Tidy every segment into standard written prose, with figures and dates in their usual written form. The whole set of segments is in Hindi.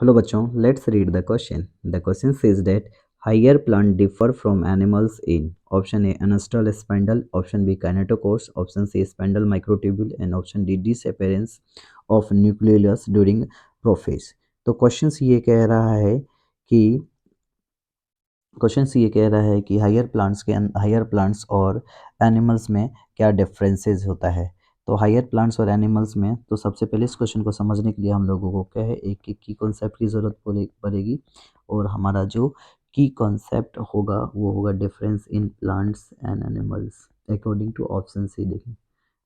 हेलो बच्चों, let's read the question. The question says that higher plant differ from animals in option A anastral spindle, option B kinetochores, option C spindle microtubule and option D disappearance of nucleus during prophase. तो क्वेश्चन ये कह रहा है कि हायर प्लांट्स और एनिमल्स में क्या डिफरेंसेस होता है। तो हायर प्लांट्स और एनिमल्स में तो सबसे पहले इस क्वेश्चन को समझने के लिए हम लोगों को क्या है, एक एक की कॉन्सेप्ट की ज़रूरत पड़ेगी। और हमारा जो की कॉन्सेप्ट होगा वो होगा difference in plants and animals according to option C. देखें,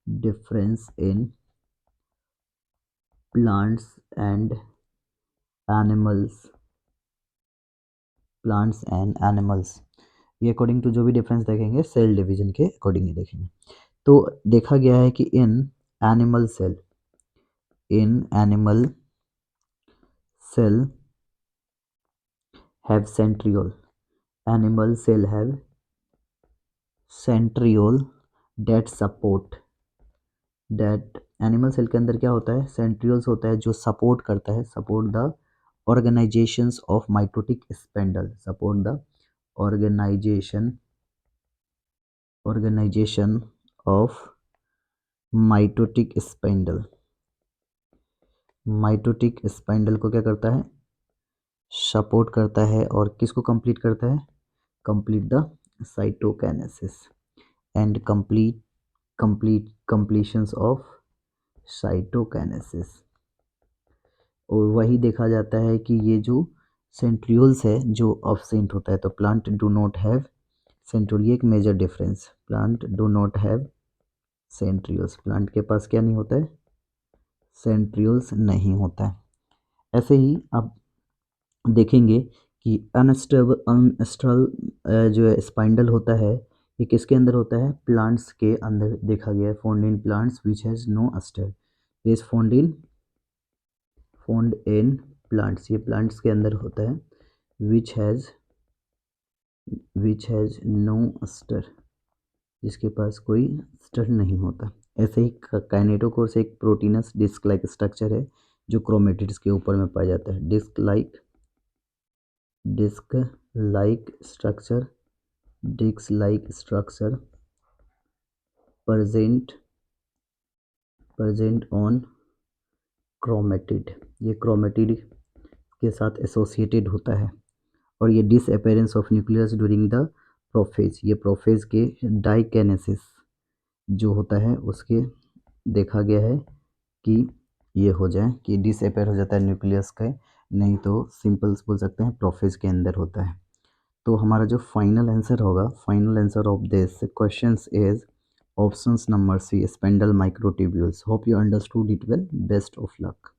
difference in plants and animals, ये अकॉर्डिंग टू जो भी डिफरेंस देखेंगे सेल डिवीजन के अकॉर्डिंग ही देखेंगे। तो देखा गया है कि animal cell have centriole animal cell have centriole that support that animal cell के अंदर क्या होता है, सेंट्रियोल्स होता है जो सपोर्ट करता है, support the organisations of mitotic spindle, support the organization of mitotic spindle. Mitotic spindle को क्या करता है, सपोर्ट करता है और किसको कंप्लीट करता है, complete the cytokinesis and completions of cytokinesis. और वही देखा जाता है कि ये जो सेंट्रियोल्स है जो ऑब्सेंट होता है, तो plant do not have centriole, ये एक major difference, plant do not have centrioles, plant के पास क्या नहीं होता है, सेंट्रियोल्स नहीं होता है। ऐसे ही अब देखेंगे कि अनस्ट्रल जो है स्पाइंडल होता है, ये किसके अंदर होता है, प्लांट्स के अंदर देखा गया है, found in plants which has no aster, is found in plants, ये प्लांट्स के अंदर होता है, विच हैज़ नो अस्टर, जिसके पास कोई स्टर नहीं होता। ऐसे ही काइनेटोकोर्स एक प्रोटीनस डिस्क लाइक स्ट्रक्चर है जो क्रोमेटिड्स के ऊपर में पाया जाता है, disc like structure present on chromatid, ये क्रोमेटिड के साथ एसोसिएटेड होता है। और ये disappearance of nucleus during the prophase, ये प्रोफेज के डाइकेनेसिस जो होता है उसके देखा गया है कि ये हो जाए कि डिसअपेयर हो जाता है न्यूक्लियस का, नहीं तो सिंपल बोल सकते हैं प्रोफेज के अंदर होता है। तो हमारा जो final answer of this questions is options number C, spindle microtubules. Hope you understood it well, best of luck.